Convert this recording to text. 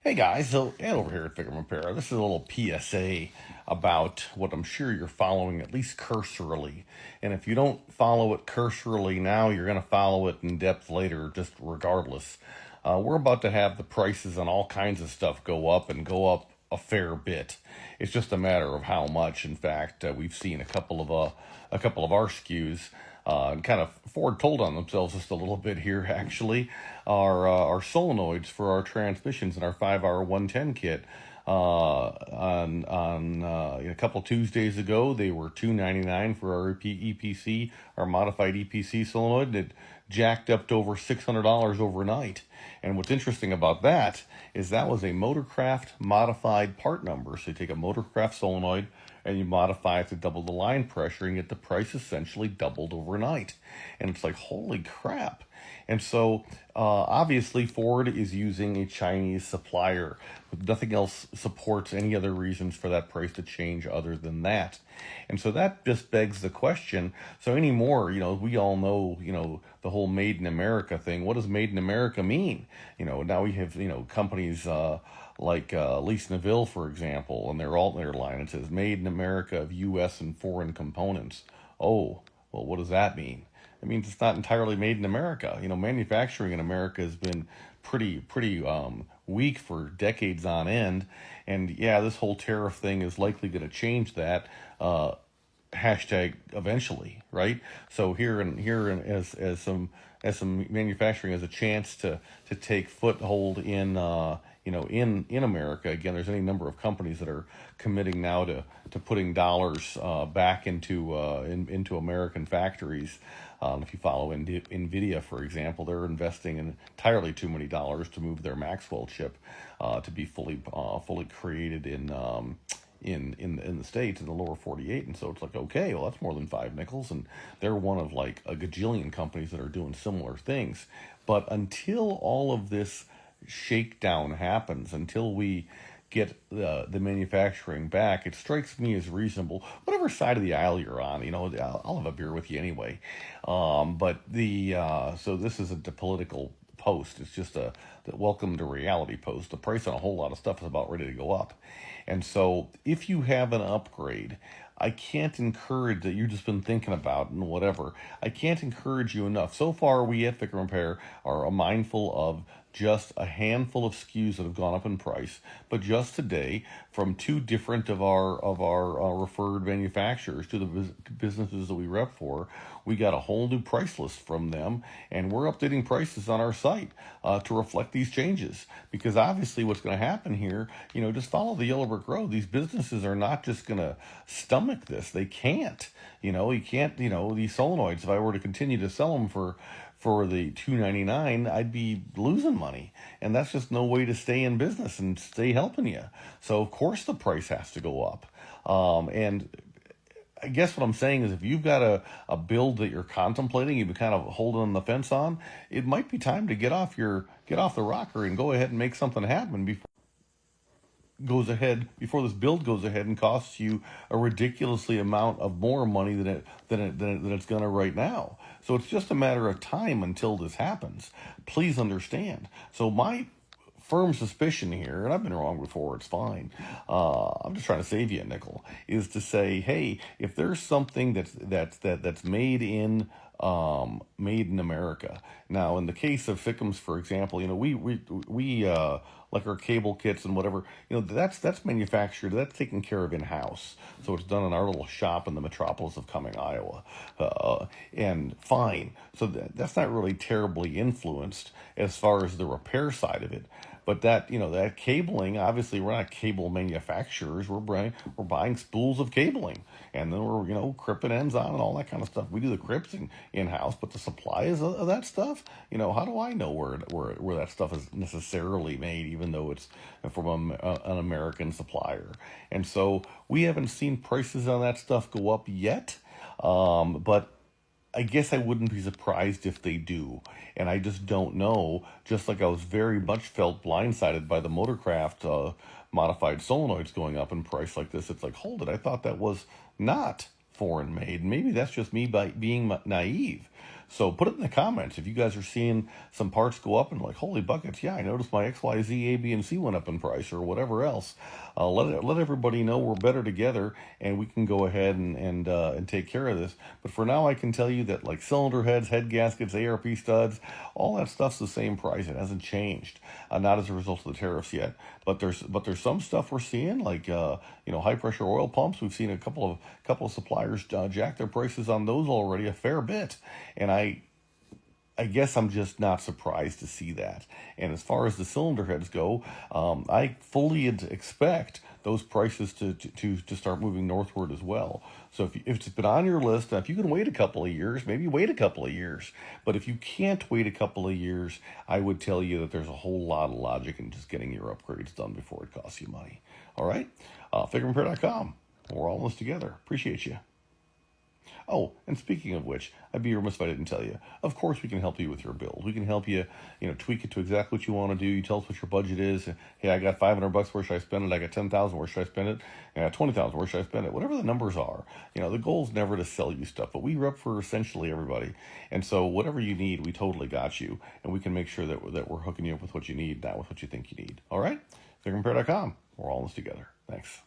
Hey guys, so Ed over here at Figure Repair. This is a little PSA about what I'm sure you're following at least cursorily. And if you don't follow it cursorily now, you're going to follow it in depth later, just regardless. We're about to have the prices on all kinds of stuff go up and go up a fair bit. It's just a matter of how much. In fact, we've seen a couple of our SKUs and kind of Ford told on themselves just a little bit here. Actually, our solenoids for our transmissions in our 5R110 kit. On a couple Tuesdays ago, they were $299 for our EPC, our modified EPC solenoid. It jacked up to over $600 overnight. And what's interesting about that is that was a Motorcraft modified part number. So you take a Motorcraft solenoid and you modify it to double the line pressure and get the price essentially doubled overnight. And it's like, holy crap. And so obviously Ford is using a Chinese supplier. Nothing else supports any other reasons for that price to change other than that. And so that just begs the question. So anymore, we all know, the whole made in America thing. What does made in America mean? Now we have, companies like Lise Neville, for example, and their alternate line, it says made in America of U.S. and foreign components. Oh, well, what does that mean? It means it's not entirely made in America. Manufacturing in America has been pretty weak for decades on end. And yeah, this whole tariff thing is likely going to change that. Hashtag eventually, right? So as some manufacturing has a chance to take foothold in in America. Again, there's any number of companies that are committing now to putting dollars back into American factories. If you follow NVIDIA, for example, they're investing in entirely too many dollars to move their Maxwell chip to be fully created in the States, in the lower 48. And so it's like, okay, well, that's more than $5 and they're one of like a gajillion companies that are doing similar things. But until all of this shakedown happens, until we get the manufacturing back, it strikes me as reasonable, whatever side of the aisle you're on. I'll have a beer with you anyway. But so this isn't a political post. It's just the welcome to reality post. The price on a whole lot of stuff is about ready to go up. And so if you have an upgrade, I can't encourage that you've just been thinking about and whatever. I can't encourage you enough. So far, we at Fick and Repair are mindful of just a handful of SKUs that have gone up in price, but just today, from two different of our referred manufacturers to the businesses that we rep for, we got a whole new price list from them, and we're updating prices on our site to reflect these changes. Because obviously, what's going to happen here, just follow the yellow brick road. These businesses are not just going to stomach this; they can't. You can't. These solenoids. If I were to continue to sell them for the $299, I'd be losing money, and that's just no way to stay in business and stay helping you. So of course the price has to go up. And I guess what I'm saying is, if you've got a build that you're contemplating, you've been kind of holding on the fence on, it might be time to get off the rocker and go ahead and make something happen before this build goes ahead and costs you a ridiculously amount of more money than it's gonna right now. So it's just a matter of time until this happens. Please understand. So my firm suspicion here, and I've been wrong before, it's fine. I'm just trying to save you a nickel. Is to say, hey, if there's something that's made in America. Now, in the case of FICM's, for example, we like our cable kits and whatever, that's manufactured, that's taken care of in-house. So it's done in our little shop in the metropolis of Cumming, Iowa. And fine. So that's not really terribly influenced as far as the repair side of it. But that cabling, obviously we're not cable manufacturers. We're buying spools of cabling, and then we're crimping ends on and all that kind of stuff. We do the crips in-house, but the supply of that stuff, how do I know where that stuff is necessarily made, even though it's from an American supplier? And so we haven't seen prices on that stuff go up yet, but I guess I wouldn't be surprised if they do. And I just don't know, just like I was very much felt blindsided by the Motorcraft modified solenoids going up in price like this. It's like, hold it, I thought that was not foreign made. Maybe that's just me by being naive. So put it in the comments if you guys are seeing some parts go up and like, holy buckets, yeah, I noticed my XYZ, A, B, and C went up in price or whatever else. Let everybody know we're better together and we can go ahead and take care of this. But for now, I can tell you that like cylinder heads, head gaskets, ARP studs, all that stuff's the same price. It hasn't changed. Not as a result of the tariffs yet. But there's some stuff we're seeing like high pressure oil pumps. We've seen a couple of suppliers jack their prices on those already a fair bit, and I guess I'm just not surprised to see that. And as far as the cylinder heads go, I fully expect those prices to start moving northward as well. So if it's been on your list, if you can wait a couple of years, maybe wait a couple of years. But if you can't wait a couple of years, I would tell you that there's a whole lot of logic in just getting your upgrades done before it costs you money. All right? FICMRepair.com. We're all in this together. Appreciate you. Oh, and speaking of which, I'd be remiss if I didn't tell you. Of course, we can help you with your build. We can help you, tweak it to exactly what you want to do. You tell us what your budget is. Hey, I got $500. Where should I spend it? I got 10,000. Where should I spend it? I got 20,000. Where should I spend it? Whatever the numbers are. The goal is never to sell you stuff, but we rep for essentially everybody. And so, whatever you need, we totally got you, and we can make sure that we're hooking you up with what you need, not with what you think you need. All right, FICMRepair.com. We're all in this together. Thanks.